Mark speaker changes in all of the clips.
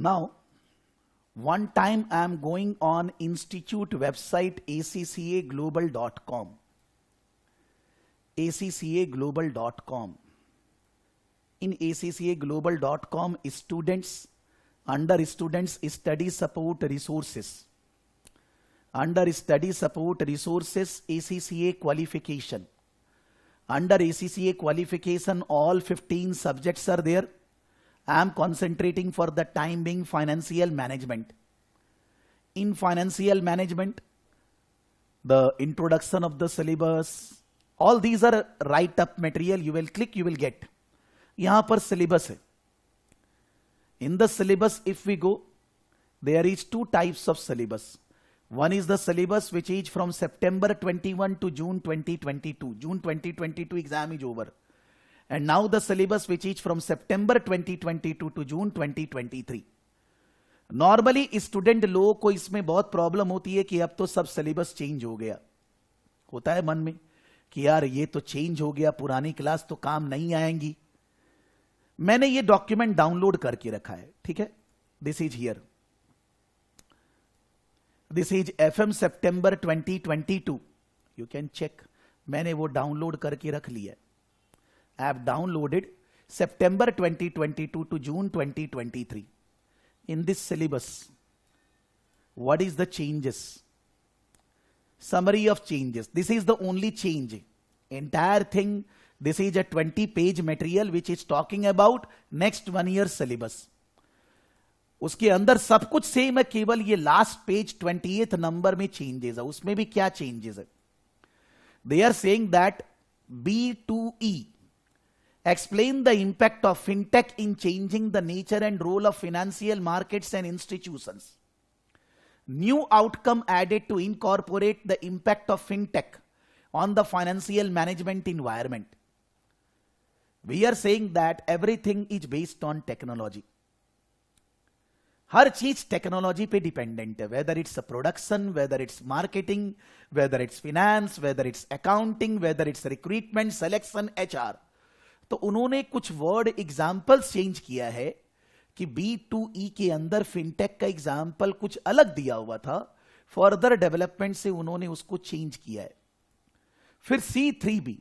Speaker 1: Now, one time I am going on institute website accaglobal.com. accaglobal.com. In accaglobal.com, students, under students, study support resources. Under study support resources, ACCA qualification. Under ACCA qualification, all 15 subjects are there. I am concentrating for the time being financial management. In financial management, the introduction of the syllabus, all these are write-up material. You will click, you will get. यहाँ पर syllabus है. In the syllabus, if we go, there is two types of syllabus. One is the syllabus which is from September 21 to June 2022. June 2022 exam is over. And now the syllabus which is from September 2022 to June 2023. Normally student लोगों को इसमें बहुत problem होती है कि अब तो सब सिलेबस चेंज हो गया. होता है मन में कि यार ये तो चेंज हो गया, पुरानी क्लास तो काम नहीं आएंगी. मैंने ये डॉक्यूमेंट डाउनलोड करके रखा है, ठीक है. This is here. This is FM September 2022. You can check. मैंने वो डाउनलोड करके रख लिया. I have downloaded September 2022 to June 2023. In this syllabus, what is the changes? Summary of changes. This is the only change. Entire thing, this is a 20-page material which is talking about next 1 year syllabus. उसके अंदर सब कुछ same है, केवल ये last page 28th number में changes है. उसमें भी क्या चेंजेस है? They are saying that B2E explain the impact of fintech in changing the nature and role of financial markets and institutions. New outcome added to incorporate the impact of fintech on the financial management environment. We are saying that everything is based on technology. हर चीज technology पे dependent है. Whether its production, whether it's marketing, whether it's finance, whether it's accounting, whether it's recruitment, selection, HR. तो उन्होंने कुछ word examples change किया है कि B2E के अंदर फिनटेक का एग्जाम्पल कुछ अलग दिया हुआ था. फर्दर डेवलपमेंट से उन्होंने उसको चेंज किया है. फिर C3B,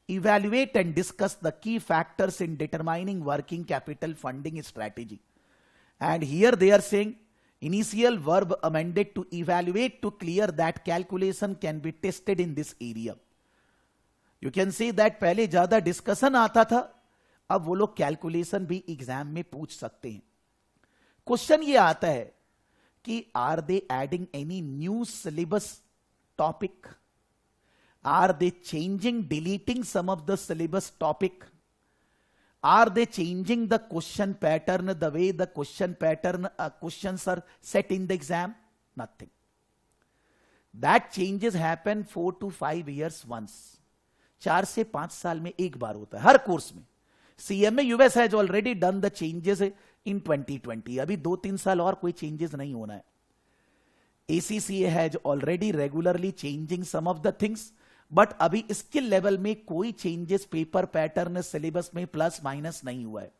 Speaker 1: evaluate and discuss the key factors in determining working capital funding strategy. And here they are saying initial verb amended to evaluate to clear that calculation can be tested in this area. You can see that पहले ज्यादा discussion आता था, अब वो लोग calculation भी exam में पूछ सकते हैं. क्वेश्चन ये आता है कि are they adding any new syllabus topic? Are they changing, deleting some of the syllabus topic? Are they changing the question pattern, the way the question pattern questions are set in the exam? Nothing. That changes happen 4 to 5 years once. 4 से 5 साल में एक बार होता है हर course में. CMA US has already done the changes in 2020. अभी 2-3 साल और कोई changes नहीं होना है. ACCA has already regularly changing some of the things. But अभी स्किल लेवल में कोई चेंजेस पेपर पैटर्न सिलेबस में प्लस माइनस नहीं हुआ है.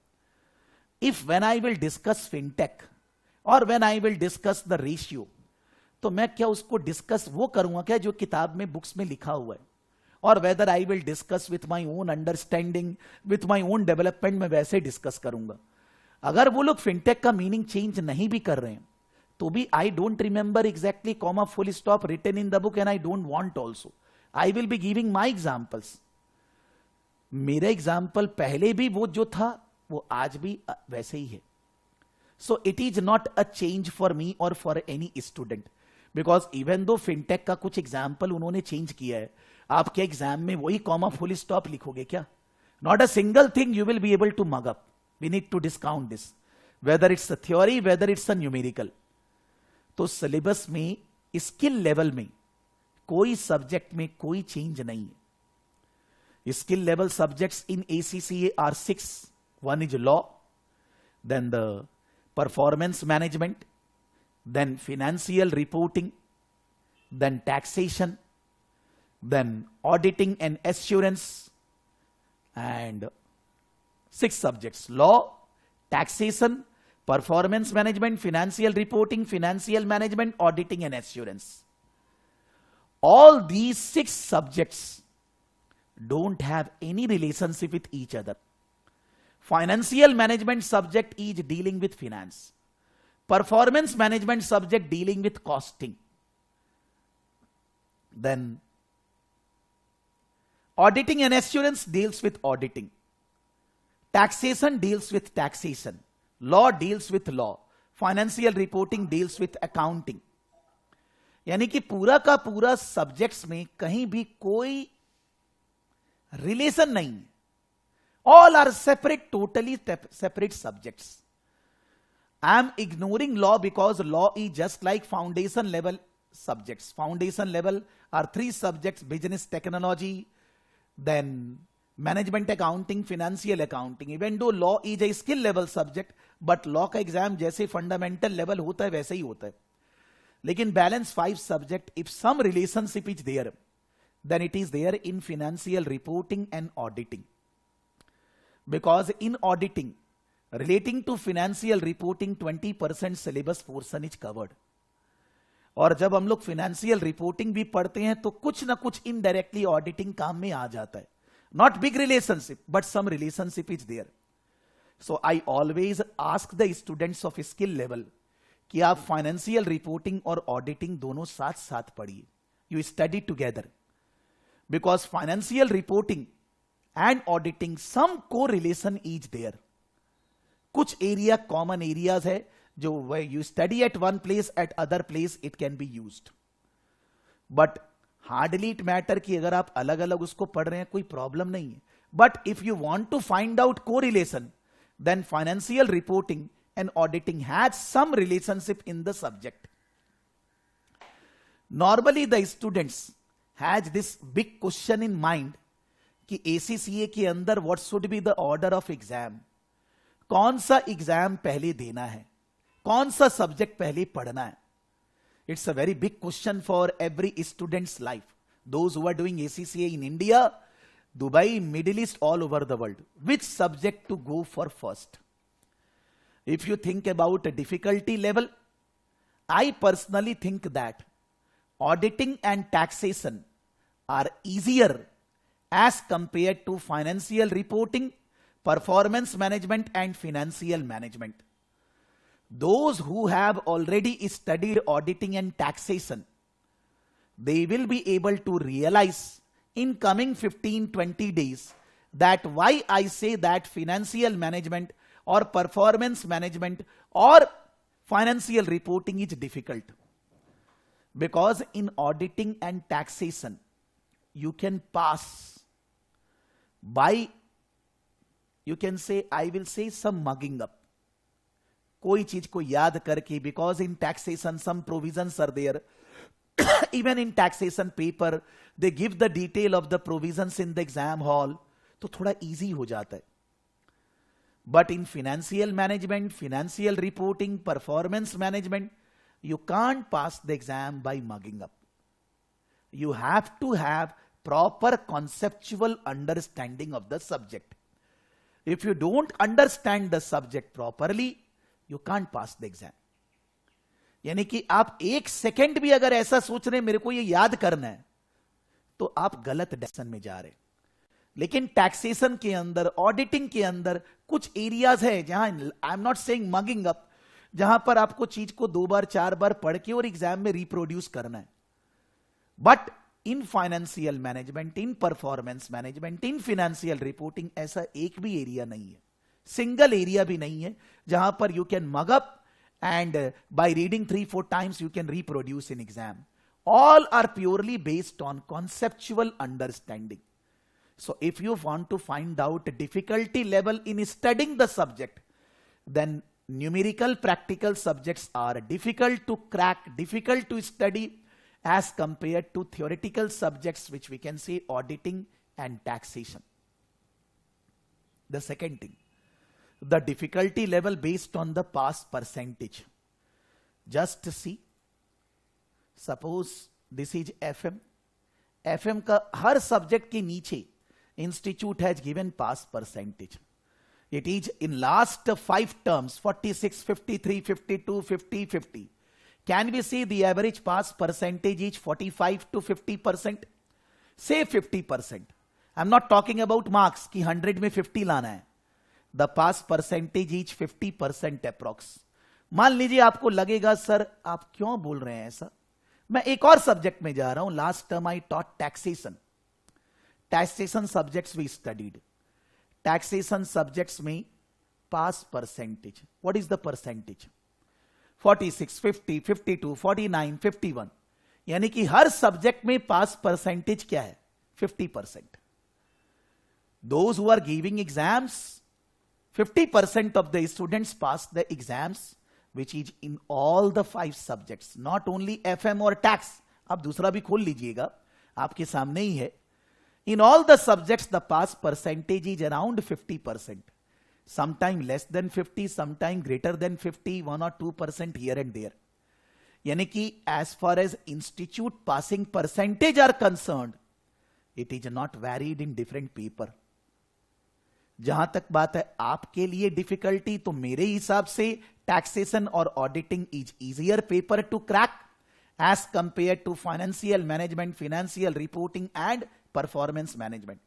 Speaker 1: If when I will discuss fintech और when I will discuss the ratio, तो मैं क्या उसको डिस्कस वो करूंगा क्या जो किताब में बुक्स में लिखा हुआ है? और whether I will discuss with my own understanding, with my own development, में वैसे डिस्कस करूंगा. अगर वो लोग फिनटेक का मीनिंग चेंज नहीं भी कर रहे हैं तो भी I don't remember exactly comma full stop written in the book and I don't want also. I will be giving my examples. मेरा एग्जाम्पल पहले भी वो जो था वो आज भी वैसे ही है. So it is not a change for me or for any student. Because even though fintech का कुछ एग्जाम्पल उन्होंने चेंज किया है, आपके एग्जाम में वही कॉमा फुल स्टॉप लिखोगे क्या? Not a single thing you will be able to mug up. We need to discount this. Whether it's a theory, whether it's a numerical. तो सिलेबस में स्किल लेवल में कोई subject में कोई change नहीं है. Skill level subjects in ACCA are 6. One is law, then the performance management, then financial reporting, then taxation, then auditing and assurance, and 6 subjects: law, taxation, performance management, financial reporting, financial management, auditing and assurance. All these 6 subjects don't have any relationship with each other. Financial management subject is dealing with finance. Performance management subject dealing with costing. Then auditing and assurance deals with auditing. Taxation deals with taxation. Law deals with law. Financial reporting deals with accounting. यानी कि पूरा का पूरा subjects में कहीं भी कोई relation नहीं है. All are separate, totally separate subjects. I am ignoring law because law is just like foundation level subjects. Foundation level are 3 subjects: business technology, then management accounting, financial accounting. Even though law is a skill level subject, but law का exam जैसे fundamental level होता है वैसे ही होता है. लेकिन balance 5 subject, if some relationship is there, then it is there in financial reporting and auditing. Because in auditing, relating to financial reporting, 20% syllabus portion is covered. और जब हम लोग financial reporting भी पढ़ते हैं तो कुछ ना कुछ indirectly auditing काम में आ जाता है. Not big relationship, but some relationship is there. So I always ask the students of skill level कि आप financial reporting और auditing दोनों साथ साथ पढ़िए. You study together. Because financial reporting and auditing, some correlation is there. कुछ area common areas है जो where you study at one place, at other place it can be used. But hardly it matter कि अगर आप अलग अलग उसको पढ़ रहे हैं कोई problem नहीं है. But if you want to find out correlation, then financial reporting and auditing has some relationship in the subject. Normally the students has this big question in mind कि ACCA के अंदर what should be the order of exam. कौन सा exam पहले देना है, कौन सा सब्जेक्ट पहले पढ़ना है. It's a very big question for every student's life. Those who are doing ACCA in India, Dubai, Middle East, all over the world. Which subject to go for first? If you think about a difficulty level, I personally think that auditing and taxation are easier as compared to financial reporting, performance management and financial management. Those who have already studied auditing and taxation, they will be able to realize in coming 15-20 days that why I say that financial management or performance management or financial reporting is difficult. Because in auditing and taxation, you can pass by, you can say, I will say some mugging up. कोई चीज को याद करके, because in taxation some provisions are there. Even in taxation paper, they give the detail of the provisions in the exam hall. तो थोड़ा easy हो जाता है. But in financial management, financial reporting, performance management, you can't pass the exam by mugging up. You have to have proper conceptual understanding of the subject. If you don't understand the subject properly, you can't pass the exam. यानी कि आप एक second भी अगर ऐसा सोच रहे मेरे को ये याद करना है, तो आप गलत डायरेक्शन में जा रहे. लेकिन टैक्सेशन के अंदर, ऑडिटिंग के अंदर कुछ एरियाज है जहां आई am not saying mugging up, जहां पर आपको चीज को 2 बार 4 बार पढ़ के और एग्जाम में रिप्रोड्यूस करना है. But in financial management, in performance management, in financial reporting ऐसा एक भी एरिया नहीं है, सिंगल एरिया भी नहीं है जहां पर you can mug up and by reading 3-4 times you can reproduce in exam. All are purely based on conceptual understanding. So if you want to find out difficulty level in studying the subject, then numerical practical subjects are difficult to crack, difficult to study as compared to theoretical subjects which we can say auditing and taxation. The second thing, the difficulty level based on the pass percentage. Just see, suppose this is FM. FM का हर subject के नीचे institute has given pass percentage. It is in last 5 terms, 46, 53, 52, 50, 50. Can we see the average pass percentage is 45 to 50%? Say 50%. I'm not talking about marks कि 100 में 50 लाना है. The pass percentage is 50% approx. मान लीजिए आपको लगेगा सर आप क्यों बोल रहे हैं ऐसा. मैं एक और सब्जेक्ट में जा रहा हूं. Last term I taught taxation. Taxation subjects we studied. Taxation subjects में pass percentage, what is the percentage? 46, 50, 52, 49, 51. यानी कि हर सब्जेक्ट में पास परसेंटेज क्या है? 50%. Those who are giving exams, 50% of the students pass the exams, which is in all the 5 subjects, not only FM or tax. आप दूसरा भी खोल लीजिएगा, आपके सामने ही है. In all the subjects, the pass percentage is around 50%. Sometime less than 50, sometime greater than 50, 1 or 2% here and there. यानी कि as far as institute passing percentage are concerned, it is not varied in different paper. जहां तक बात है आपके लिए difficulty, तो मेरे हिसाब से टैक्सेशन और auditing is easier paper to crack as compare to financial management, financial reporting and performance management.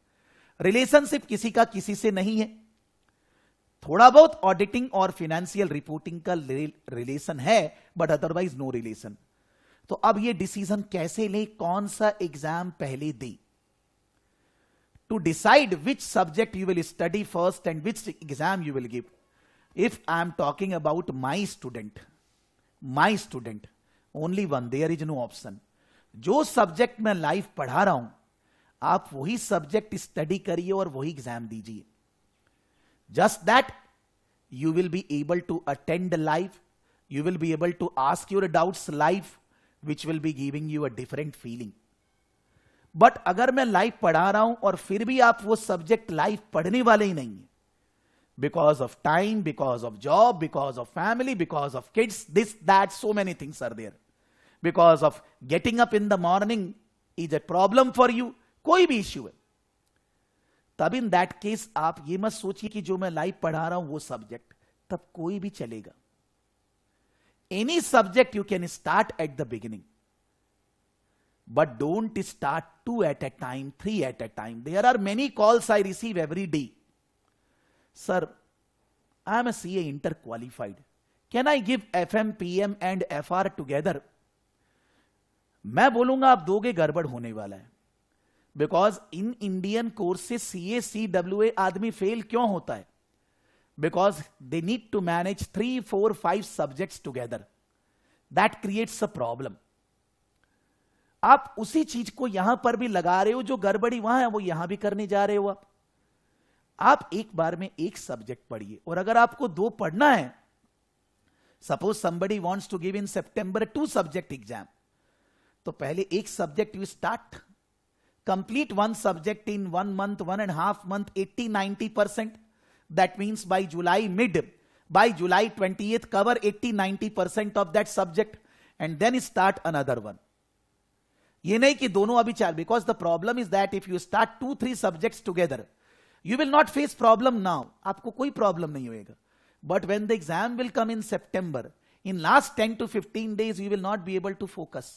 Speaker 1: Relationship किसी का किसी से नहीं है. थोड़ा बहुत ऑडिटिंग और फाइनेंशियल रिपोर्टिंग का रिलेशन है, बट अदरवाइज नो रिलेशन. तो अब ये डिसीजन कैसे ले, कौन सा एग्जाम पहले दे? To decide which subject you will study first and which exam you will give. If I am talking about my student, only one, there is no option. जो subject मैं लाइव पढ़ा रहा हूं, आप वही सब्जेक्ट स्टडी करिए और वही एग्जाम दीजिए. Just that you will be able to attend live, you will be able to ask your doubts live, which will be giving you a different feeling. But अगर मैं लाइव पढ़ा रहा हूं और फिर भी आप वो सब्जेक्ट लाइव पढ़ने वाले ही नहीं है, because of time, because of job, because of family, because of kids, this that, so many things are there, because of getting up in the morning is a problem for you, कोई भी issue है, तब in that case आप ये मत सोचिए कि जो मैं लाइव पढ़ा रहा हूं वो सब्जेक्ट, तब कोई भी चलेगा. Any subject you can start at the beginning, but don't start 2 at a time, 3 at a time. There are many calls I receive every day. Sir, I am a CA interqualified. Can I give FM, PM and FR together? मैं बोलूंगा आप दोगे गड़बड़ होने वाला है. Because in Indian courses CA, CWA आदमी fail क्यों होता है? Because they need to manage 3, 4, 5 subjects together. That creates a problem. आप उसी चीज को यहां पर भी लगा रहे हो, जो गड़बड़ी वहां है वो यहां भी करने जा रहे हो. आप एक बार में एक सब्जेक्ट पढ़िए, और अगर आपको 2 पढ़ना है, suppose somebody wants to give in September 2 subject exam, तो पहले एक subject you start, complete 1 subject in 1 month, 1.5 month, 80-90%. That means by July mid, by July 20th cover 80-90% of that subject and then start another one. ये नहीं कि दोनों अभी चाल, because the problem is that if you start 2-3 subjects together, you will not face problem now, आपको कोई problem नहीं होएगा. But when the exam will come in September, in last 10 to 15 days you will not be able to focus.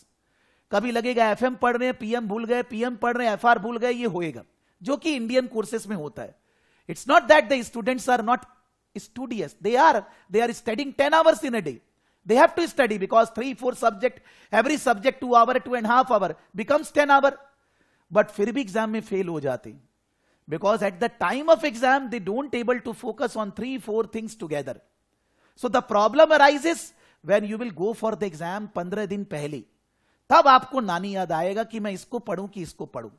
Speaker 1: कभी लगेगा FM पढ़ रहे हैं, PM भूल गए, पीएम पढ़ रहे हैं, एफआर भूल गए, ये होएगा, जो कि इंडियन कोर्सेस में होता है. It's not that the students are not studious, they are studying 10 hours in a day. They have to study because 3-4 subject, every subject 2 hour, 2.5 hour becomes 10 hour. But फिर भी एग्जाम में fail हो जाते हैं, because at the time of exam they don't able to focus on 3-4 things together. So the problem arises when you will go for the exam 15 दिन पहले, तब आपको नानी याद आएगा कि मैं इसको पढ़ूं कि इसको पढ़ूं.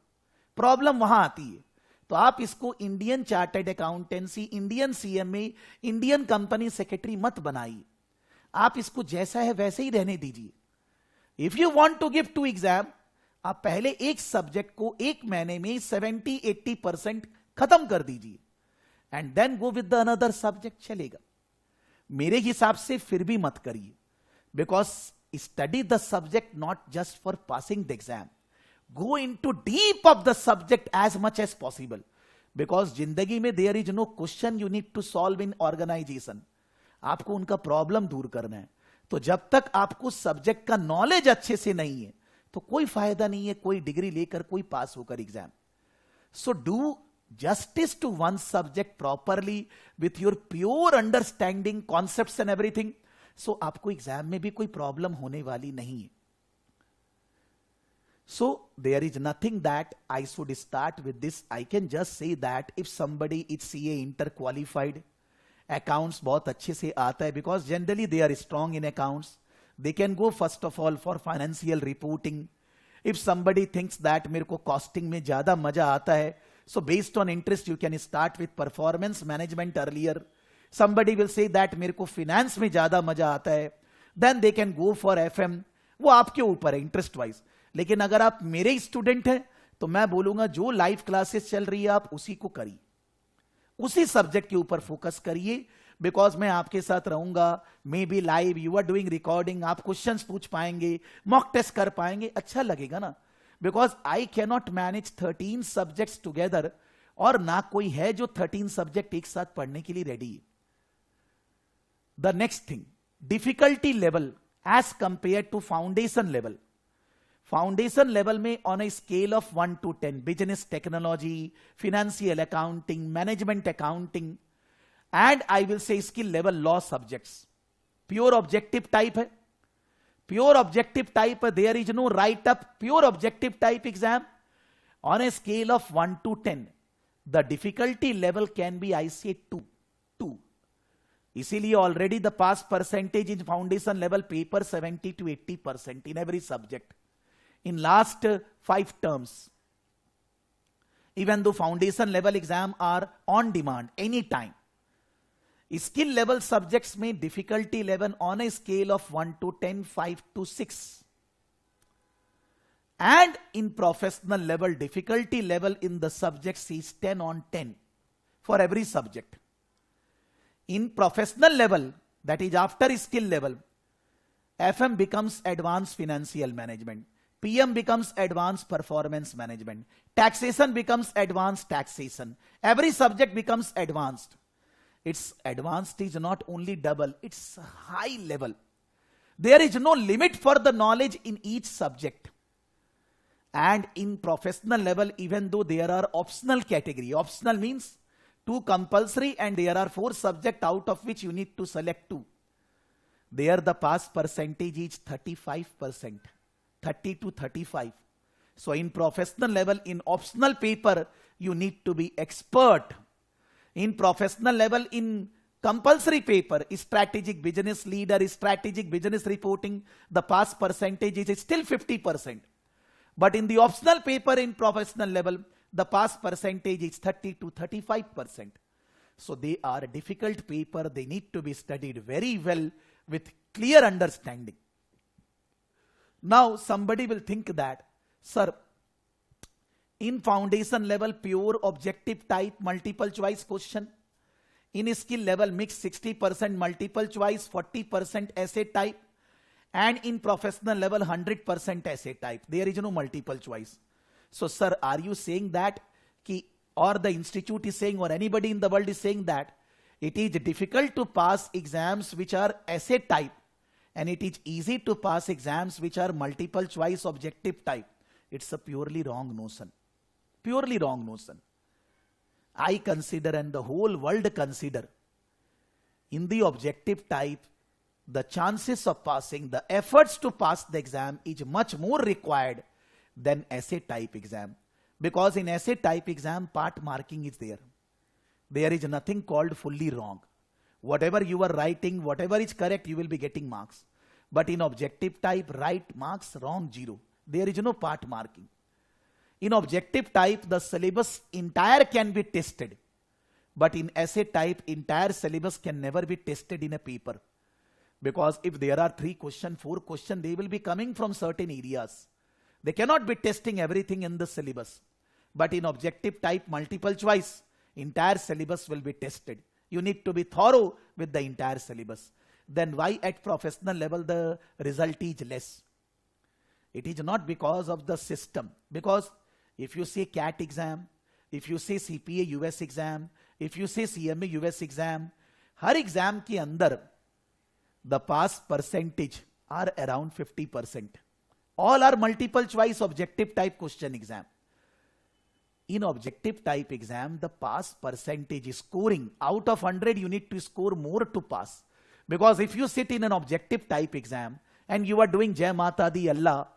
Speaker 1: प्रॉब्लम वहां आती है. तो आप इसको Indian chartered accountancy, Indian CMA, Indian company secretary मत बनाइए. आप इसको जैसा है वैसे ही रहने दीजिए. If you want to give 2 exam, आप पहले एक सब्जेक्ट को 1 महीने में 70-80% खत्म कर दीजिए and then go with the another subject. चलेगा. मेरे हिसाब से फिर भी मत करिए, because study the subject not just for passing the exam. Go into deep of the subject as much as possible, because जिंदगी में there is no question you need to solve in organization, आपको उनका problem दूर करना है। तो जब तक आपको सब्जेक्ट का नॉलेज अच्छे से नहीं है तो कोई फायदा नहीं है कोई डिग्री लेकर, कोई पास होकर exam. So do justice to one subject properly with your pure understanding concepts and everything, so आपको एग्जाम में भी कोई प्रॉब्लम होने वाली नहीं है। So there is nothing that I should start with this. I can just say that if somebody is CA inter qualified, accounts बहुत अच्छे से आता है, because generally they are strong in accounts. They can go first of all for financial reporting. If somebody thinks that मेरे को costing में ज्यादा मजा आता है, so based on interest you can start with performance management earlier. Somebody will say that मेरे को finance में ज्यादा मजा आता है, then they can go for FM. वो आपके ऊपर है इंटरेस्ट वाइज। लेकिन अगर आप मेरे स्टूडेंट हैं तो मैं बोलूंगा जो लाइव क्लासेस चल रही है आप उसी को करिए, उसी सब्जेक्ट के ऊपर फोकस करिए, बिकॉज मैं आपके साथ रहूंगा, maybe live, you are doing recording, आप क्वेश्चंस पूछ पाएंगे, मॉक टेस्ट कर पाएंगे, अच्छा लगेगा ना। Because I can not manage 13 subjects together, और ना कोई है जो 13 सब्जेक्ट एक साथ पढ़ने के लिए रेडी है। The next thing, difficulty level as compare to foundation level. Foundation level में on a scale of 1 to 10, business technology, financial accounting, management accounting, and I will say skill level law subjects. Pure objective type है, pure objective type, there is no write up, pure objective type exam on a scale of 1 to 10, the difficulty level can be I say 2। इसीलिए already the pass percentage in foundation level paper 70 to 80% in every subject in last 5 terms. Even though foundation level exam are on demand anytime, skill level subjects में difficulty level on a scale of 1 to 10, 5 to 6, and in professional level difficulty level in the subjects is 10 on 10 for every subject. In professional level, that is after skill level, FM becomes advanced financial management, PM becomes advanced performance management, taxation becomes advanced taxation, every subject becomes advanced. It's advanced is not only double, it's high level. There is no limit for the knowledge in each subject. And in professional level, even though there are optional category, optional means 2 compulsory and there are 4 subjects out of which you need to select 2. There the pass percentage is 35%. 30 to 35. So in professional level, in optional paper, you need to be expert. In professional level, in compulsory paper, strategic business leader, strategic business reporting, the pass percentage is still 50%. But in the optional paper in professional level, the pass percentage is 30 to 35%. So they are a difficult paper. They need to be studied very well with clear understanding. Now somebody will think that, sir, in foundation level pure objective type multiple choice question, in skill level mixed 60% multiple choice, 40% essay type, and in professional level 100% essay type, there is no multiple choice. So sir, are you saying that or the institute is saying, or anybody in the world is saying that it is difficult to pass exams which are essay type, and it is easy to pass exams which are multiple choice objective type? It's a purely wrong notion. Purely wrong notion. I consider, and the whole world consider, in the objective type, the chances of passing, the efforts to pass the exam is much more required than essay type exam. Because in essay type exam, part marking is there. There is nothing called fully wrong. Whatever you are writing, whatever is correct, you will be getting marks. But in objective type, right marks, wrong 0. There is no part marking. In objective type, the syllabus entire can be tested. But in essay type, entire syllabus can never be tested in a paper. Because if there are 3 questions, 4 questions, they will be coming from certain areas. They cannot be testing everything in the syllabus. But in objective type multiple choice, entire syllabus will be tested. You need to be thorough with the entire syllabus. Then why at professional level the result is less? It is not because of the system. Because if you say CAT exam, if you say CPA US exam, if you say CMA US exam, हर exam के अंदर the pass percentage are around 50%. All are multiple choice objective type question exam. In objective type exam, the pass percentage is scoring out of 100, you need to score more to pass. Because if you sit in an objective type exam and you are doing Jai Mata Di Allah,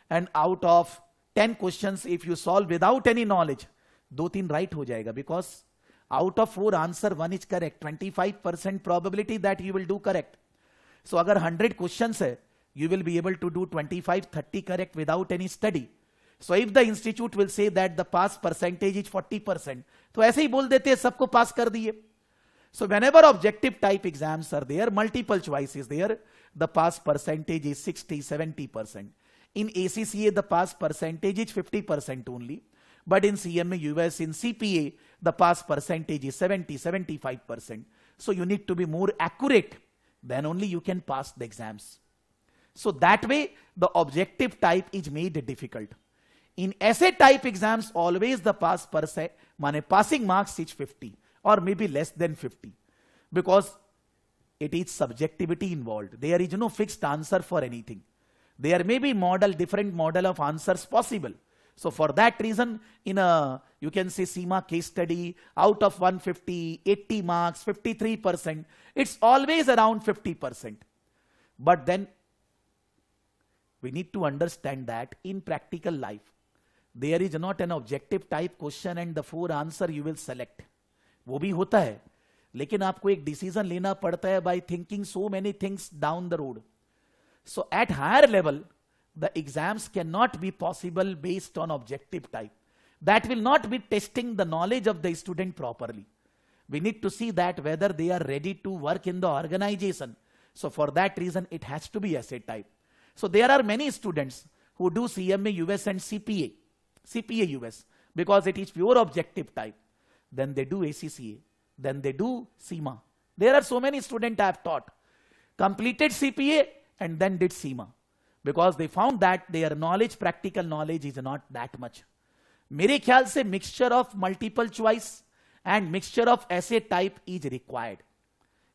Speaker 1: and out of 10 questions, if you solve without any knowledge, 2-3 right ho jayega, because out of 4 answer 1 is correct. 25% probability that you will do correct. So agar 100 questions hai, you will be able to do 25-30 correct without any study. So if the institute will say that the pass percentage is 40%, तो ऐसे ही बोल देते हैं सबको पास कर दिए. So whenever objective type exams are there, multiple choice is there, the pass percentage is 60-70%. In ACCA, the pass percentage is 50% only. But in CMA US, in CPA, the pass percentage is 70-75%. So you need to be more accurate, then only you can pass the exams. So that way, the objective type is made difficult. In essay type exams, always the passing marks is 50 or maybe less than 50, because it is subjectivity involved. There is no fixed answer for anything. There may be different model of answers possible. So for that reason, in a, you can say CIMA case study, out of 150, 80 marks, 53%, it's always around 50%. But then we need to understand that in practical life, there is not an objective type question and the 4 answer you will select. वो भी होता है, लेकिन आपको एक decision लेना पड़ता है by thinking so many things down the road. So at higher level, the exams cannot be possible based on objective type. That will not be testing the knowledge of the student properly. We need to see that whether they are ready to work in the organization. So for that reason, it has to be essay type. So there are many students who do CMA US and CPA US, because it is pure objective type. Then they do ACCA, then they do CIMA. There are so many students I have taught, completed CPA and then did CIMA, because they found that their knowledge, practical knowledge is not that much. मेरे ख्याल से mixture of multiple choice and mixture of essay type is required.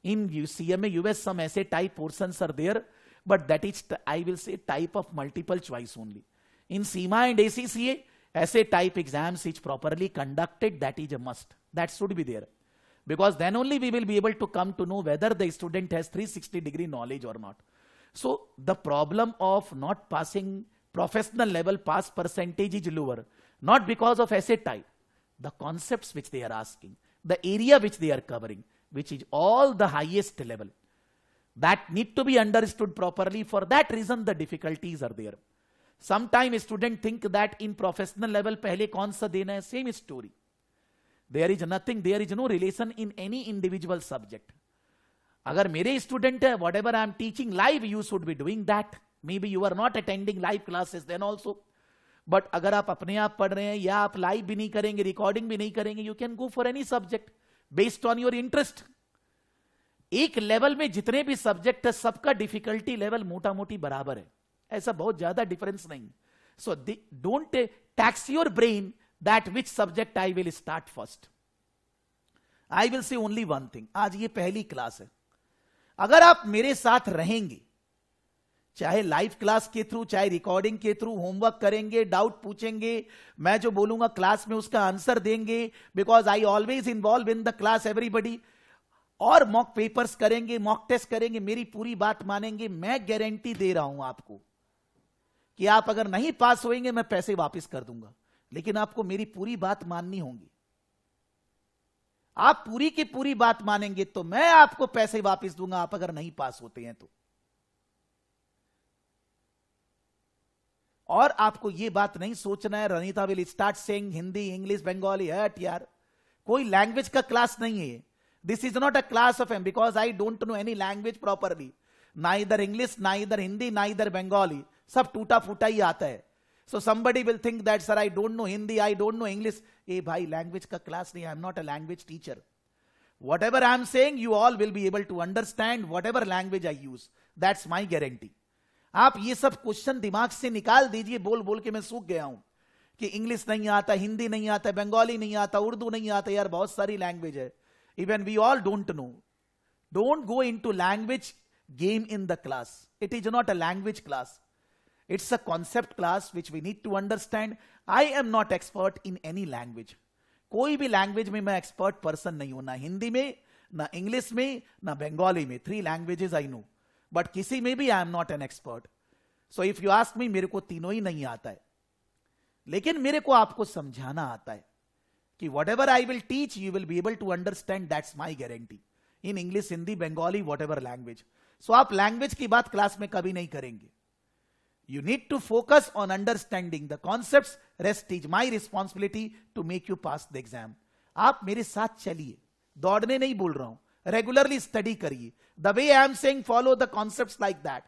Speaker 1: In CMA US, some essay type portions are there, but that is, I will say, type of multiple choice only. In CIMA and ACCA, essay type exams is properly conducted, that is a must. That should be there. Because then only we will be able to come to know whether the student has 360-degree knowledge or not. So the problem of not passing professional level pass percentage is lower, not because of essay type, the concepts which they are asking, the area which they are covering, which is all the highest level, that need to be understood properly. For that reason, the difficulties are there. Sometimes students think that in professional level, pehle kaun sa dena hai, same story. There is nothing, there is no relation in any individual subject. अगर मेरे student है, whatever I am teaching live, you should be doing that. Maybe you are not attending live classes then also. But अगर आप अपने आप पढ़ रहे हैं या आप live भी नहीं करेंगे, recording भी नहीं करेंगे, you can go for any subject based on your interest. एक लेवल में जितने भी सब्जेक्ट है, सबका डिफिकल्टी लेवल मोटा मोटी बराबर है, ऐसा बहुत ज्यादा डिफरेंस नहीं. So don't tax your brain that which subject I will start first. I will से ओनली वन थिंग. आज ये पहली क्लास है, अगर आप मेरे साथ रहेंगे, चाहे लाइव क्लास के थ्रू, चाहे रिकॉर्डिंग के थ्रू, होमवर्क करेंगे, डाउट पूछेंगे, मैं जो बोलूंगा क्लास में उसका आंसर देंगे, because I always involve in the class everybody, और मॉक पेपर्स करेंगे, मॉक टेस्ट करेंगे, मेरी पूरी बात मानेंगे, मैं गारंटी दे रहा हूं आपको कि आप अगर नहीं पास होंगे मैं पैसे वापस कर दूंगा, लेकिन आपको मेरी पूरी बात माननी होगी. आप पूरी की पूरी बात मानेंगे तो मैं आपको पैसे वापस दूंगा, आप अगर नहीं पास होते हैं तो. और आपको यह बात नहीं सोचना है Ranita will start saying Hindi, English, Bengali. हट यार, कोई लैंग्वेज का क्लास नहीं है. This is not a class of him, because I don't know any language properly. Neither English, neither Hindi, neither Bengali. सब टूटा फूटा ही आता है. So somebody will think that, sir, I don't know Hindi, I don't know English. ए भाई, language का class नहीं, I am not a language teacher. Whatever I am saying, you all will be able to understand whatever language I use. That's my guarantee. आप ये सब question दिमाग से निकाल दीजिए. बोल बोल के मैं सूख गया हूं कि इंग्लिश नहीं आता, हिंदी नहीं आता, बंगाली नहीं आता, उर्दू नहीं आता। यार बहुत सारी लैंग्वेज है, even we all don't know. Don't go into language game in the class. It is not a language class, it's a concept class which we need to understand. I am not expert in any language. कोई भी language में मैं expert person नहीं हूं, ना हिंदी में, ना English में, ना बंगाली में। 3 लैंग्वेजेस आई नो, बट किसी में भी आई am not an expert. So if you ask me, मेरे को तीनों ही नहीं आता है, लेकिन मेरे को आपको समझाना आता है कि whatever I will teach you will be able to understand, that's my guarantee, in English, Hindi, Bengali, whatever language. सो आप लैंग्वेज की बात क्लास में कभी नहीं करेंगे। You need to focus on understanding the concepts. Rest is my responsibility to make you pass the exam. आप मेरे साथ चलिए, दौड़ने नहीं बोल रहा हूं, रेगुलरली स्टडी करिए। The way I am saying follow the concepts like that,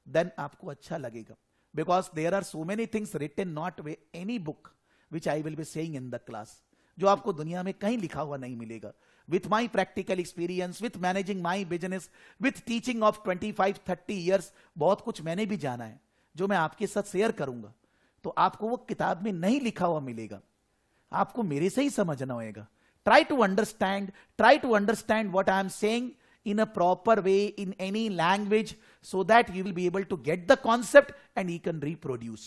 Speaker 1: then आपको अच्छा लगेगा। Because there are so many things written not way any book which I will be saying in the class, जो आपको दुनिया में कहीं लिखा हुआ नहीं मिलेगा। With my practical experience, with managing my business, with teaching of 25-30 years, बहुत कुछ मैंने भी जाना है जो मैं आपके साथ शेयर करूंगा। तो आपको वो किताब में नहीं लिखा हुआ मिलेगा, आपको मेरे से ही समझना होगा। Try to understand what I am saying in a proper way in any language so that you will be able to get the concept and you can reproduce.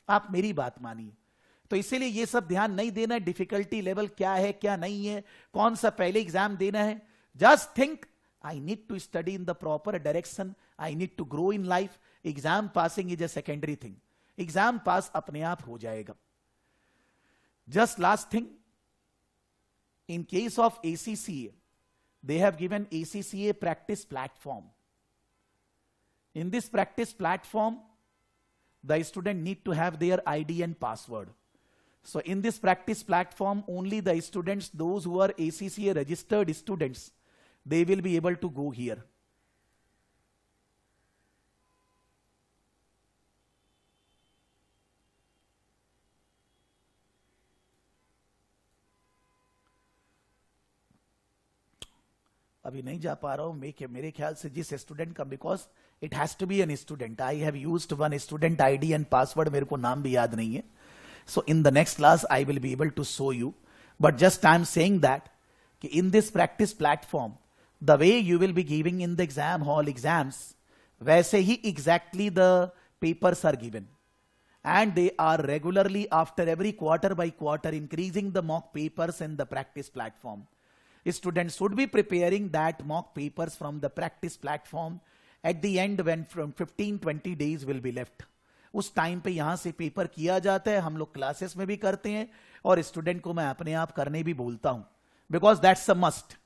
Speaker 1: आप मेरी बात मानिए। तो इसीलिए ये सब ध्यान नहीं देना है डिफिकल्टी लेवल क्या है क्या नहीं है, कौन सा पहले एग्जाम देना है। Just think I need to study in the proper direction, I need to grow in life. Exam passing is a secondary thing, exam pass अपने आप हो जाएगा। Just last thing, in case of ACCA, they have given ACCA practice platform. In this practice platform, the student need to have their ID and password. So in this practice platform, only the students, those who are ACCA registered students, they will be able to go here. अभी नहीं जा पा रहा हूं मेरे ख्याल से जिस स्टूडेंट का, because it has to be an student. I have used one student ID and password, मेरे को नाम भी याद नहीं है। So in the next class I will be able to show you, but just I am saying that कि in this practice platform, the way you will be giving in the exam hall exams, वैसे ही exactly the papers are given, and they are regularly after every quarter by quarter increasing the mock papers in the practice platform. Students should be preparing that mock papers from the practice platform at the end when from 15-20 days will be left. उस time पे यहां से paper किया जाता है, हम लोग classes में भी करते हैं और स्टूडेंट को मैं अपने आप करने भी बोलता हूं, बिकॉज दैट्स अ मस्ट।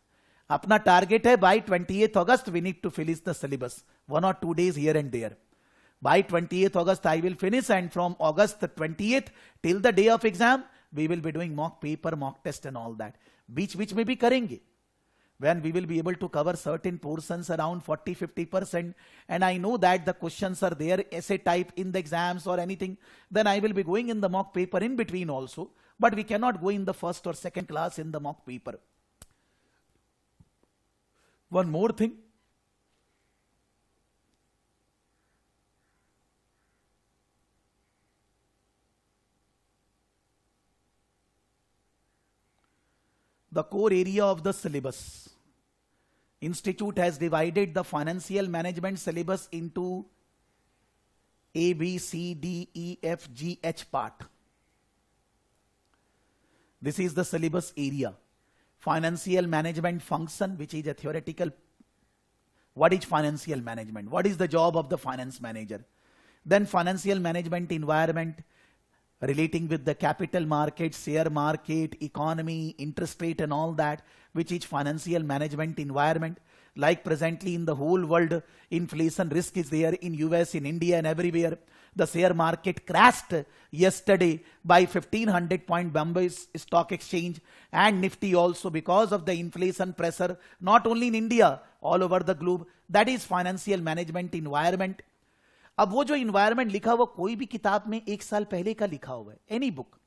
Speaker 1: अपना टारगेट है by 28 August we need to finish the syllabus, 1 or 2 days here and there. By 28th August I will finish, and from August 20th till the day of exam we will be doing mock paper, mock test and all that. बीच में भी करेंगे, when we will be able to cover certain portions around 40-50%, and I know that the questions are there essay type in the exams or anything, then I will be going in the mock paper in between also, but we cannot go in the first or second class in the mock paper. One more thing, the core area of the syllabus. Institute has divided the financial management syllabus into A, B, C, D, E, F, G, H part. This is the syllabus area. Financial management function, which is a theoretical. What is financial management? What is the job of the finance manager? Then financial management environment, relating with the capital market, share market, economy, interest rate and all that, which is financial management environment. Like presently in the whole world, inflation risk is there in US, in India and everywhere. The share market crashed yesterday by 1500 point Bombay Stock Exchange and Nifty also because of the inflation pressure, not only in India, all over the globe. That is financial management environment. अब वो जो environment लिखा हुआ कोई भी किताब में 1 साल पहले का लिखा हुआ है, any book,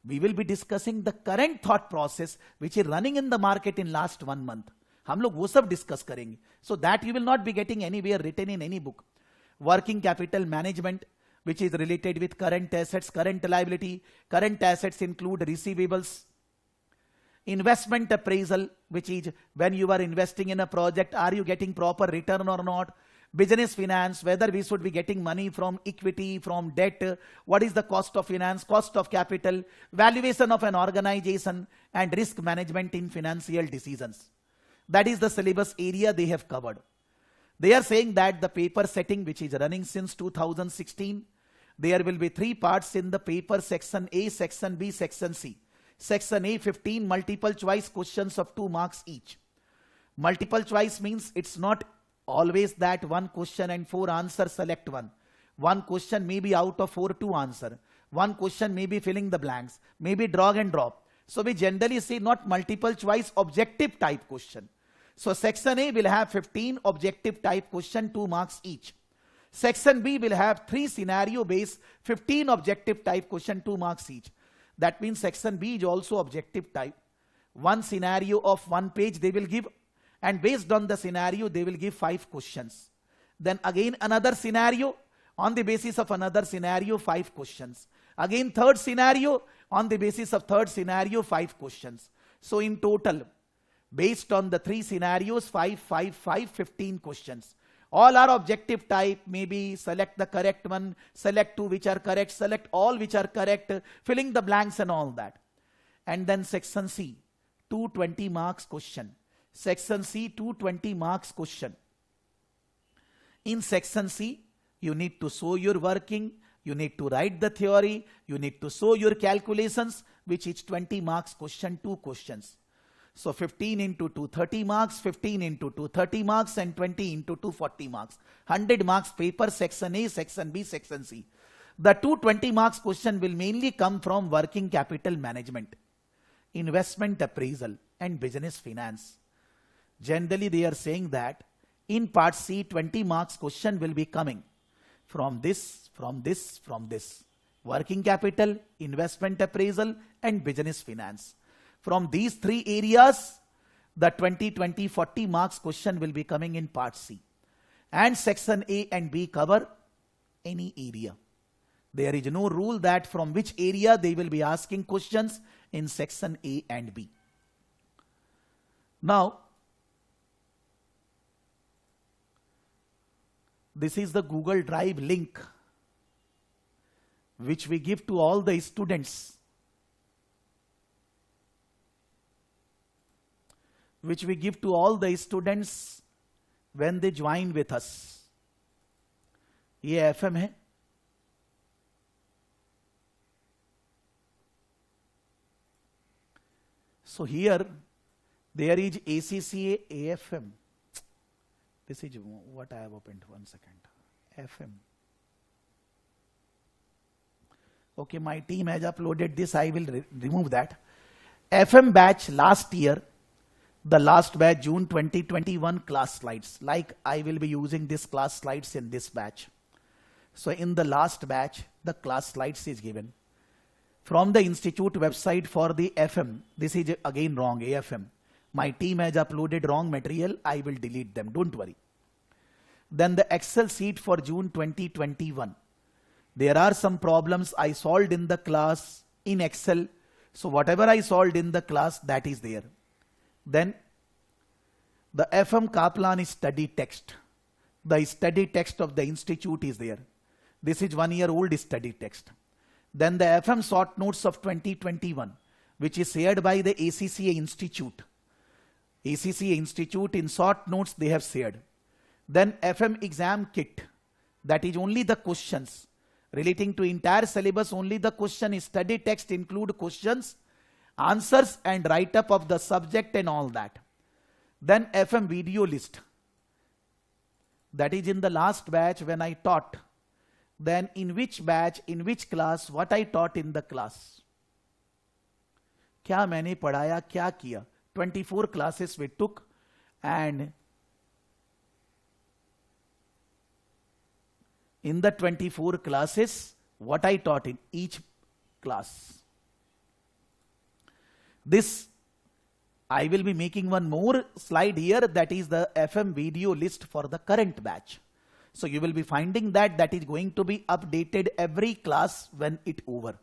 Speaker 1: we will be discussing the current thought process which is running in the market in last 1 month. हम लोग वो सब डिस्कस करेंगे, so that you will not be getting anywhere written in any book. Working capital management, which is related with current assets, current liability. Current assets include receivables. Investment appraisal, which is when you are investing in a project, are you getting proper return or not? Business finance, whether we should be getting money from equity, from debt, what is the cost of finance, cost of capital, valuation of an organization, and risk management in financial decisions. That is the syllabus area they have covered. They are saying that the paper setting, which is running since 2016, there will be 3 parts in the paper: section A, section B, section C. Section A, 15 multiple choice questions of 2 marks each. Multiple choice means it's not always that 1 question and 4 answers, select one. 1 question may be out of 4 to answer. 1 question may be filling the blanks, maybe drag and drop. So we generally say not multiple choice, objective type question. So section A will have 15 objective type question, 2 marks each. Section B will have 3 scenario based 15 objective type question, 2 marks each. That means section B is also objective type. 1 scenario of 1 page they will give, and based on the scenario they will give 5 questions. Then again another scenario, on the basis of another scenario 5 questions. Again third scenario, on the basis of third scenario 5 questions. So in total, based on the 3 scenarios, 15 questions. All are objective type, maybe select the correct one, select 2 which are correct, select all which are correct, filling the blanks and all that. And then section C, 220 marks question. Section C, 220 marks question. In section C, you need to show your working, you need to write the theory, you need to show your calculations, which is 20 marks question, 2 questions. So 15 into 2, 30 marks, 15 into 2, 30 marks, and 20 into 2, 40 marks. 100 marks paper, section A, section B, section C. The 220 marks question will mainly come from working capital management, investment appraisal, and business finance. Generally, they are saying that in part C, 20 marks question will be coming from this, from this, from this. Working capital, investment appraisal, and business finance. From these 3 areas, the 20, 40 marks question will be coming in part C. And section A and B cover any area. There is no rule that from which area they will be asking questions in section A and B. Now, this is the Google Drive link which we give to all the students. Which we give to all the students when they join with us. ये FM है. So here there is ACCA AFM. This is what I have opened. 1 second. FM. Okay, my team has uploaded this. I will remove that. FM batch last year. The last batch, June 2021 class slides. Like I will be using this class slides in this batch. So in the last batch, the class slides is given. From the institute website for the FM, this is again wrong, AFM. My team has uploaded wrong material. I will delete them. Don't worry. Then the Excel sheet for June 2021. There are some problems I solved in the class in Excel. So whatever I solved in the class, that is there. Then the FM Kaplan study text. The study text of the institute is there. This is 1 year old study text. Then the FM short notes of 2021, which is shared by the ACCA Institute. ACCA Institute in short notes they have shared. Then FM exam kit. That is only the questions. Relating to entire syllabus, only the question study text include questions, answers and write-up of the subject and all that. Then FM video list. That is in the last batch when I taught. Then in which batch, in which class, what I taught in the class. क्या मैंने पढ़ाया, क्या किया. 24 classes we took, and in the 24 classes, what I taught in each class. This, I will be making one more slide here, that is the FM video list for the current batch. So you will be finding that is going to be updated every class when it over.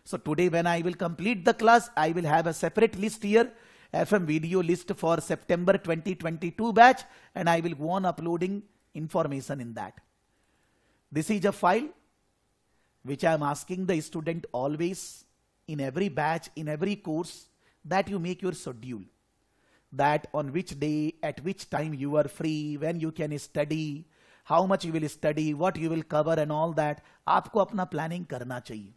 Speaker 1: So today when I will complete the class, I will have a separate list here, FM video list for September 2022 batch, and I will go on uploading information in that. This is a file which I am asking the student always in every batch, in every course, that you make your schedule. That on which day, at which time you are free, when you can study, how much you will study, what you will cover and all that. आपको अपना planning करना चाहिए.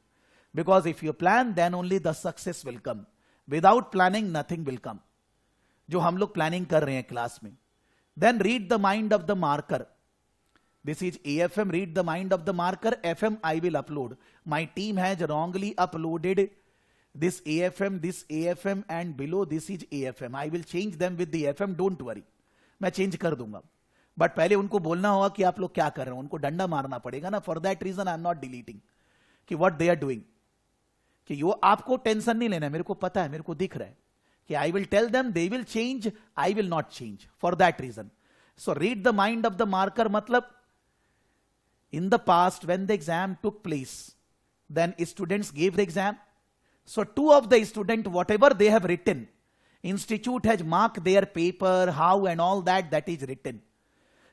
Speaker 1: Because if you plan, then only the success will come. Without planning, nothing will come. जो हम लोग planning कर रहे हैं क्लास में. Then read the mind of the marker. This is AFM, read the mind of the marker. FM I will upload. My team has wrongly uploaded this AFM and below this is AFM. I will change them with the FM, don't worry. मैं change कर दूंगा. But पहले उनको बोलना होगा कि आप लोग क्या कर रहे हैं, उनको डंडा मारना पड़ेगा ना. For that reason I am not deleting. कि what they are doing. कि यो आपको टेंशन नहीं लेना है, मेरे को पता है, मेरे को दिख रहा है कि I will tell them, they will change, I will not change. For that reason. So read the mind of the marker मतलब in the past when the exam took place, then students gave the exam. So two of the students, whatever they have written, institute has marked their paper, how and all that is written.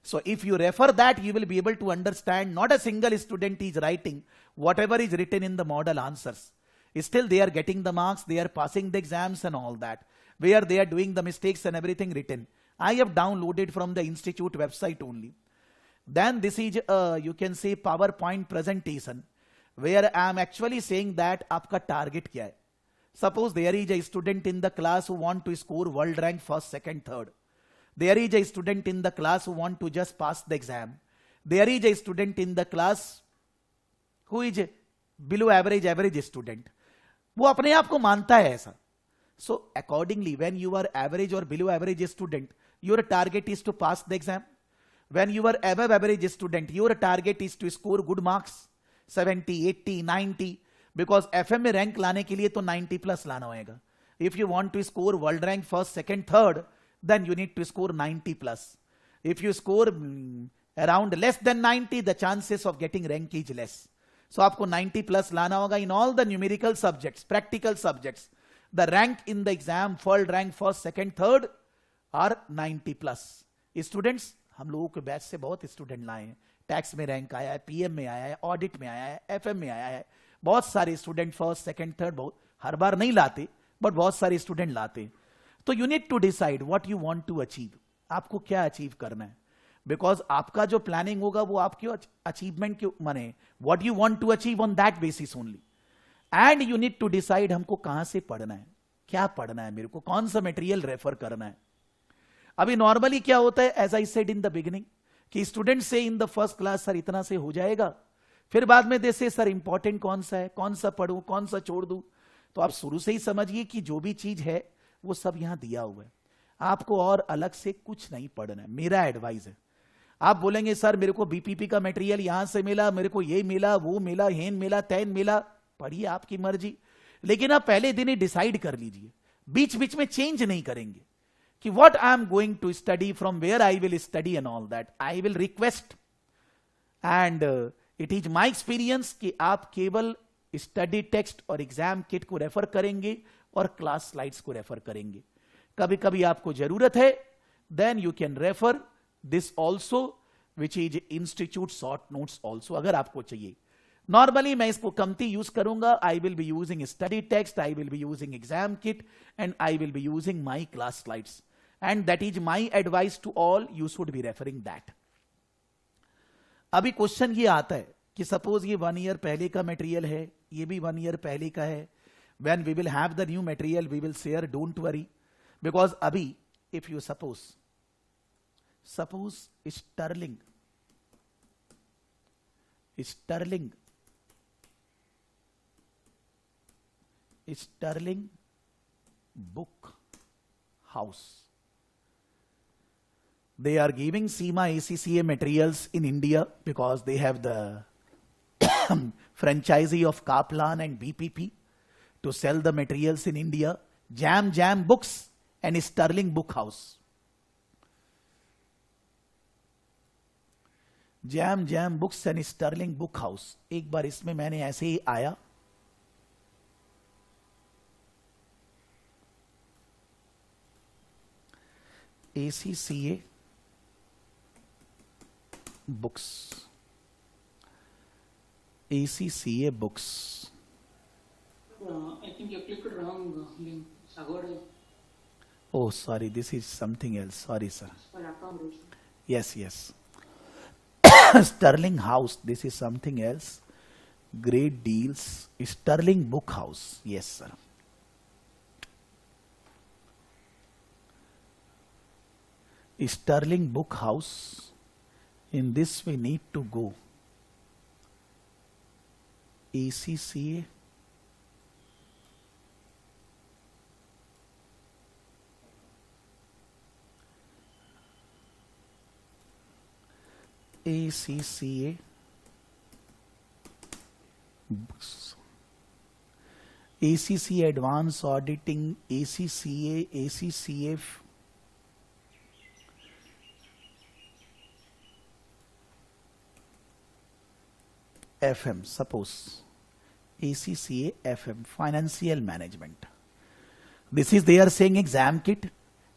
Speaker 1: So if you refer that, you will be able to understand not a single student is writing whatever is written in the model answers. Still they are getting the marks, they are passing the exams and all that. Where they are doing the mistakes and everything written. I have downloaded from the institute website only. Then this is you can say PowerPoint presentation where I am actually saying that आपका target क्या है. Suppose there is a student in the class who want to score world rank first, second, third. There is a student in the class who want to just pass the exam. There is a student in the class who is below average student. वो अपने आप को मानता है ऐसा. So accordingly, when you are average or below average student, your target is to pass the exam. When you are above average student, your target is to score good marks, 70, 80, 90. Because FM में rank लाने के लिए तो 90 plus लाना होएगा. If you want to score world rank first, second, third, then you need to score 90 plus. If you score around less than 90, the chances of getting rank is less. So आपको 90 plus लाना होगा in all the numerical subjects, practical subjects. The rank in the exam, world rank first, second, third are 90 plus. Students, हम लोगों के batch से बहुत student लाए हैं. टैक्स में रैंक आया है, पीएम में आया है, ऑडिट में आया है, एफएम में आया है. बहुत सारे स्टूडेंट फर्स्ट, सेकंड, थर्ड, बहुत हर बार नहीं लाते, बट बहुत सारे स्टूडेंट लाते. तो you need to decide what you want to achieve. आपको क्या अचीव करना है. बिकॉज आपका जो प्लानिंग होगा वो आपके अचीवमेंट के माने what you want to achieve on that basis only. And you need to decide हमको कहां से पढ़ना है, क्या पढ़ना है, मेरे को कौन सा मटेरियल रेफर करना है. अभी नॉर्मली क्या होता है, as I said in the beginning, कि स्टूडेंट से in the first class sir इतना से हो जाएगा, फिर बाद में देसे सर इंपॉर्टेंट कौन सा है, कौन सा पढ़ूं, कौन सा छोड़ दूं. तो आप शुरू से ही समझिए कि जो भी चीज है वो सब यहां दिया हुआ है. आपको और अलग से कुछ नहीं पढ़ना है. मेरा एडवाइस है. आप बोलेंगे सर मेरे को बीपीपी का मटेरियल यहां से मिला, मेरे को ये मिला, वो मिला, हेन मिला, तैन मिला, पढ़िए आपकी मर्जी. लेकिन आप पहले दिन ही डिसाइड कर लीजिए, बीच बीच में चेंज नहीं करेंगे कि what I am going to study, from where I will study and all that. I will request and it is my experience कि आप केवल स्टडी टेक्स्ट और एग्जाम किट को रेफर करेंगे और क्लास स्लाइड्स को रेफर करेंगे. कभी कभी आपको जरूरत है, then you can refer this also which is institute short notes also, अगर आपको चाहिए. नॉर्मली मैं इसको कमती यूज करूंगा. I will be using study text, I will be using exam kit and I will be using my class slides. And that is my advice to all. You should be referring that. अभी question ये आता है कि suppose ये 1 year पहले का material है, ये भी 1 ईयर पहले का है. When we will have the new material, we will share. Don't worry, because अभी if you suppose Sterling Book House. They are giving SEMA ACCA materials in India because they have the franchisee of Kaplan and BPP to sell the materials in India. Jam Books and Sterling Book House. Jam jam books and Sterling Book House, एक बार इसमें मैंने ऐसे ही आया, ACCA books, ACCA books.
Speaker 2: I think you clicked wrong link. Sagoda.
Speaker 1: Oh, sorry, this is something else. Sorry, sir. Yes, yes. Sterling House, this is something else. Great deals. Sterling Book House. Yes, sir. Sterling Book House. In this we need to go. ACCA. ACCA books. ACCA Advanced Auditing, ACCA, ACCA FM, suppose ACCA FM, Financial Management. This is they are saying exam kit,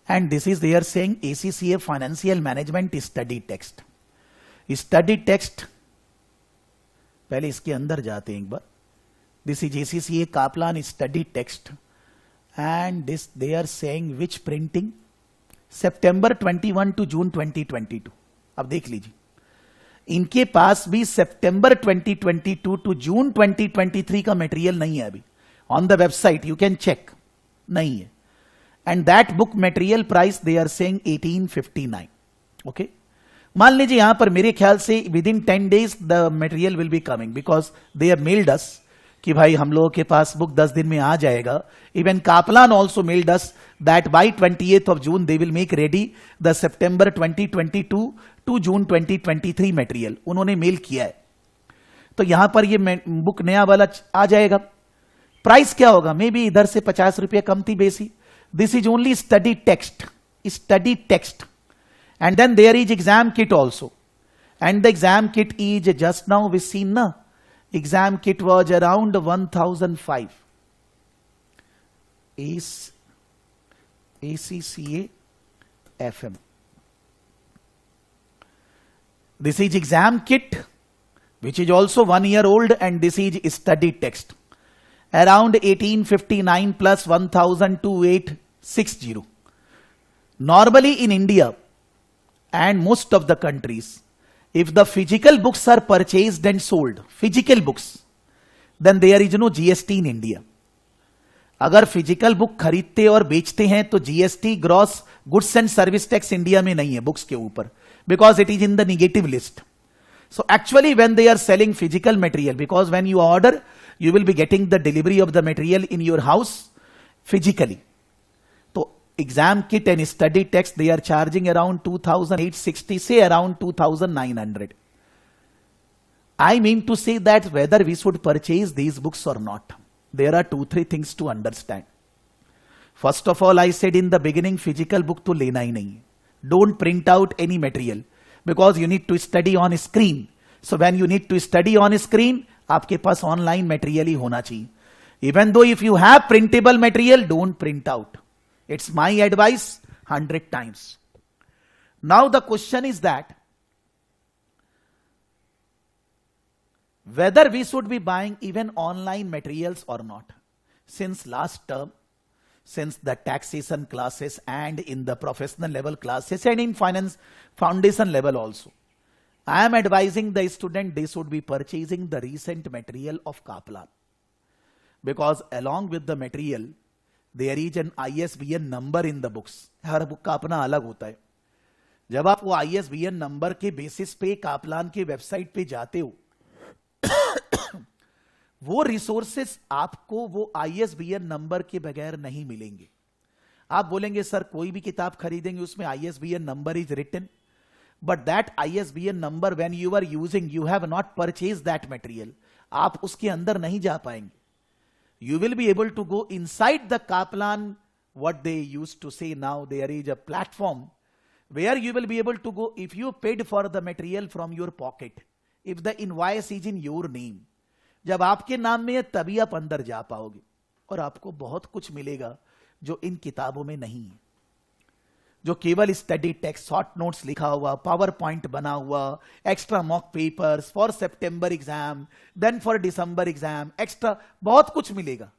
Speaker 1: and this is they are saying ACCA Financial Management study text. Study text, पहले इसके अंदर जाते हैं एक बार. This is ACCA Kaplan study text, and this they are saying which printing, September 21 to June 2022. अब देख लीजिए, इनके पास भी सितंबर 2022 टू जून 2023 का मटेरियल नहीं है अभी. On the website you can check, नहीं है. And that book material price they are saying 1859. Okay, मान लीजिए यहां पर मेरे ख्याल से within 10 days the material will be coming, because they have mailed us कि भाई हम लोगों के पास बुक 10 दिन में आ जाएगा. Even Kaplan also mailed us that by 28th of June they will make ready the September 2022 to June 2023 material. उन्होंने मेल किया है, तो यहां पर ये बुक नया वाला आ जाएगा. प्राइस क्या होगा, मे बी इधर से 50 रुपये कम थी बेसी. This is only study text, study text. And then there is exam kit also, and the exam kit is just now we seen na, exam kit was around 1005. ACCA FM. This is exam kit which is also 1 year old, and this is study text around 1859 plus 102860. Normally in India and most of the countries, if the physical books are purchased and sold, physical books, then there is no GST in India. अगर physical book खरीदते और बेचते हैं तो GST gross goods and service tax India में नहीं है books के ऊपर, because it is in the negative list. So actually when they are selling physical material, because when you order you will be getting the delivery of the material in your house physically. Exam kit and study text they are charging around 2,860, say around 2,900. I mean to say that whether we should purchase these books or not, there are 2-3 things to understand. First of all, I said in the beginning, physical book to lena hi nahi. Don't print out any material because you need to study on screen. So when you need to study on screen, आपके पास online material ही होना चाहिए. Even though if you have printable material, don't print out. It's my advice 100 times. Now the question is that whether we should be buying even online materials or not. Since last term, since the taxation classes and in the professional level classes and in finance foundation level also, I am advising the student they should be purchasing the recent material of Kaplan, because along with the material there is an ISBN number in the books. Her book का अपना अलग होता है. जब आप वो ISBN number के basis पे कापलान के वेबसाइट पे जाते हो, वो रिसोर्सेस आपको वो ISBN नंबर के बगैर नहीं मिलेंगे. आप बोलेंगे सर कोई भी किताब खरीदेंगे उसमें ISBN number is written, but that ISBN number when you are using, you have not purchase that material, आप उसके अंदर नहीं जा पाएंगे. You will be able to go inside the Kaplan, what they used to say now, there is a platform where you will be able to go if you paid for the material from your pocket, if the invoice is in your name. जब आपके नाम में है तभी आप अंदर जा पाओगे और आपको बहुत कुछ मिलेगा जो इन किताबों में नहीं है, जो केवल स्टडी टेक्स्ट, शॉर्ट नोट्स लिखा हुआ, पावर पॉइंट बना हुआ, extra mock papers for September exam, then for December exam, extra बहुत कुछ मिलेगा.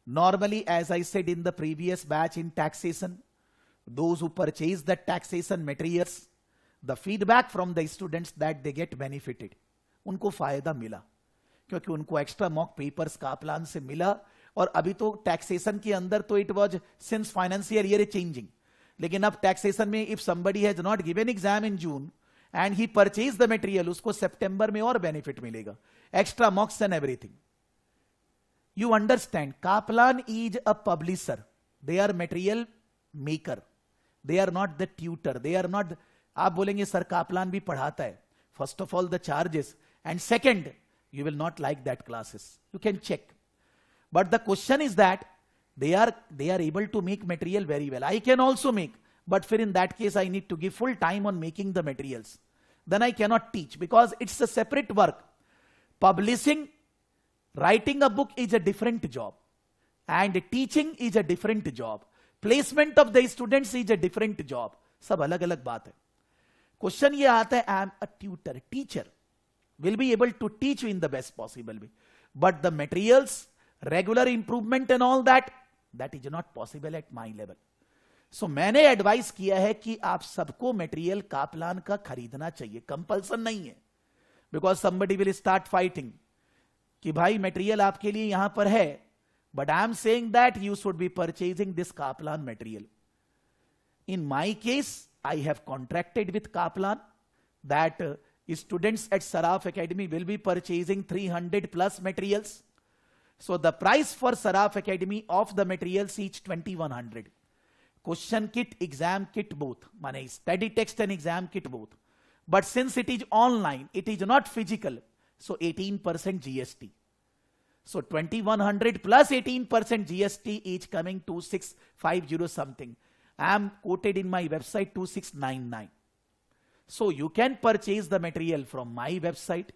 Speaker 1: Normally, as I said in the previous batch in taxation, those who purchase the taxation materials, the feedback from the students that they get benefited, उनको फायदा मिला क्योंकि उनको extra mock papers Kaplan से मिला. और अभी तो टैक्सेशन के अंदर तो it was since financial year changing, लेकिन अब टैक्सेशन में if somebody has not given exam in June and he purchase the material, उसको सितंबर में और बेनिफिट मिलेगा, extra मॉक्स and everything. You understand, Kaplan is a publisher. They are material maker. They are not the tutor. They are not. आप बोलेंगे sir Kaplan भी पढ़ाता है. First of all, the charges, and second, you will not like that classes. You can check. But the question is that they are able to make material very well. I can also make, but for in that case I need to give full time on making the materials. Then I cannot teach because it's a separate work. Publishing, writing a book is a different job, and teaching is a different job. Placement of the students is a different job. सब अलग अलग बात है. Question ये आता है, I am a tutor, teacher will be able to teach you in the best possible way, but the materials, regular improvement and all that is not possible at my level. So मैंने advice किया है कि आप सबको material Kaplan का खरीदना चाहिए, compulsion नहीं है. Because somebody will start fighting कि भाई मटेरियल आपके लिए यहां पर है, but I am saying that you should be purchasing this Kaplan material. In my case, I have contracted with Kaplan that students at Saraf Academy will be purchasing 300 plus materials. So the price for Saraf Academy of the materials is 2100. Question kit, exam kit both, माने study text and exam kit both. But since it is online, it is not physical, so 18% GST. So 2100 plus 18% GST is coming 2650 something. I am quoted in my website 2699. So you can purchase the material from my website.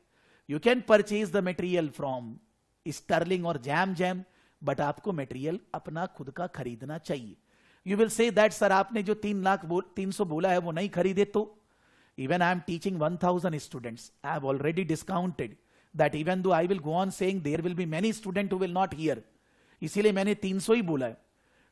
Speaker 1: You can purchase the material from Sterling or Jam, but आपको material अपना खुद का खरीदना चाहिए. You will say that sir आपने जो 300 बोला है वो नहीं खरीदे तो. Even I am teaching 1000 students. I have already discounted that even though I will go on saying there will be many students who will not hear. इसीलिए मैंने 300 ही बोला है.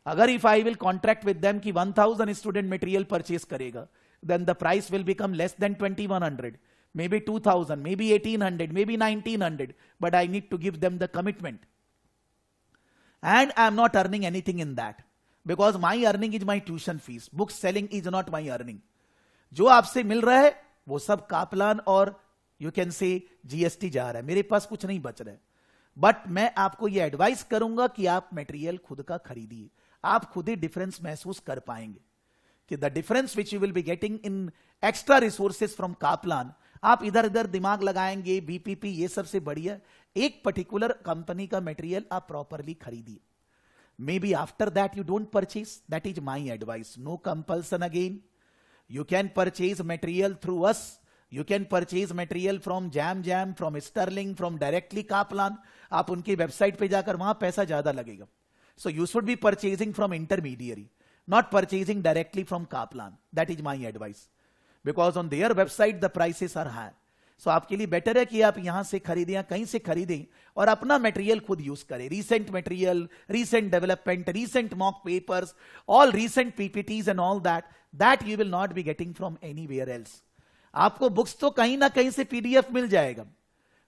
Speaker 1: अगर if I will contract with them कि 1000 student material purchase करेगा, then the price will become less than 2100, maybe 2000, maybe 1800, maybe 1900, but I need to give them the commitment. And I am not earning anything in that because my earning is my tuition fees. Book selling is not my earning. जो आपसे मिल रहा है वो सब Kaplan और you can say GST जा रहा है, मेरे पास कुछ नहीं बच रहा है. बट मैं आपको ये एडवाइस करूंगा कि आप मटेरियल खुद का खरीदिए, आप खुद ही डिफरेंस महसूस कर पाएंगे कि the difference which you will be getting in extra resources from Kaplan. आप इधर इधर दिमाग लगाएंगे, बीपीपी, ये सबसे बढ़िया एक पर्टिकुलर कंपनी का मटेरियल आप प्रॉपरली खरीदिए. Maybe after that you don't purchase, that is my advice. No compulsion again. You can purchase material through us. You can purchase material from Jam, from Sterling, from directly Kaplan. आप उनकी website पे जाकर वहां पैसा ज्यादा लगेगा. So you should be purchasing from intermediary, not purchasing directly from Kaplan. That is my advice. Because on their website the prices are high. So आपके लिए बेटर है कि आप यहां से खरीदें या कहीं से खरीदें और अपना मटेरियल खुद यूज करें. Recent material, recent development, recent mock papers, all recent PPTs and all that you will not be getting from anywhere else. आपको बुक्स तो कहीं ना कहीं से पीडीएफ मिल जाएगा,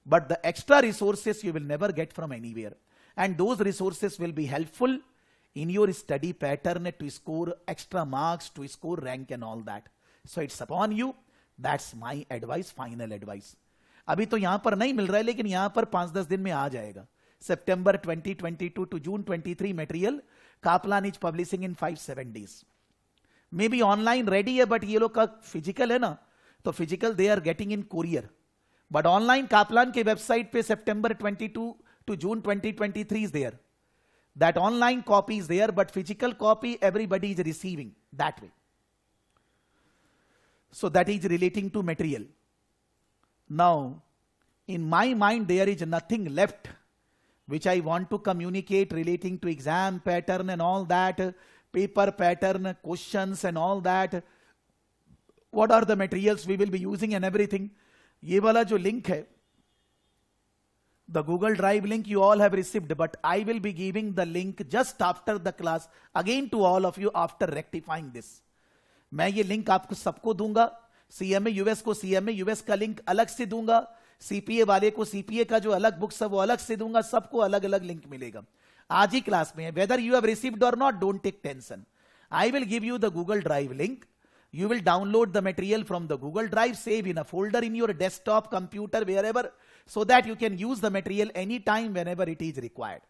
Speaker 1: but the extra resources you will never get from anywhere, and those resources will be helpful in your study pattern to score extra marks, to score rank and all that. So it's upon you. That's my advice, final advice. अभी तो यहां पर नहीं मिल रहा है, लेकिन यहां पर 5-10 दिन में आ जाएगा. September 2022 to June 23 material Kaplan is publishing in 5-7 days. Maybe online ready है, but ये लोग का फिजिकल है ना, तो physical they are getting in courier. But online Kaplan के वेबसाइट पे September 22 to June 2023 is there. That online copy is there, but physical copy everybody is receiving that way. So that is relating to material. Now, in my mind, there is nothing left which I want to communicate relating to exam pattern and all that, paper pattern, questions and all that. What are the materials we will be using and everything. ये वाला जो link है, the Google Drive link you all have received, but I will be giving the link just after the class again to all of you after rectifying this. मैं ये link आपको सबको दूंगा. CMA US को CMA US का link अलग से दूंगा. सीपीए वाले को सीपीए का जो अलग बुक्स है वो अलग से दूंगा. सबको अलग अलग लिंक मिलेगा. आज ही क्लास में, वेदर यू हैव रिसीव्ड और not, don't take tension. I will give you the Google drive link. You will download the material from the Google Drive, save in a folder in your desktop, computer, wherever, so that you can use the material anytime, whenever it is required.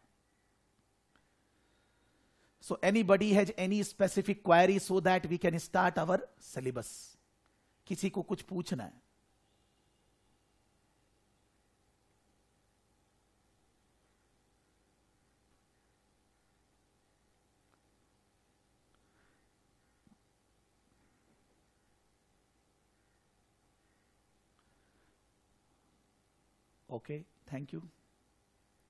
Speaker 1: So anybody has any specific query so that we can start our syllabus? किसी को कुछ पूछना है? Okay, thank you.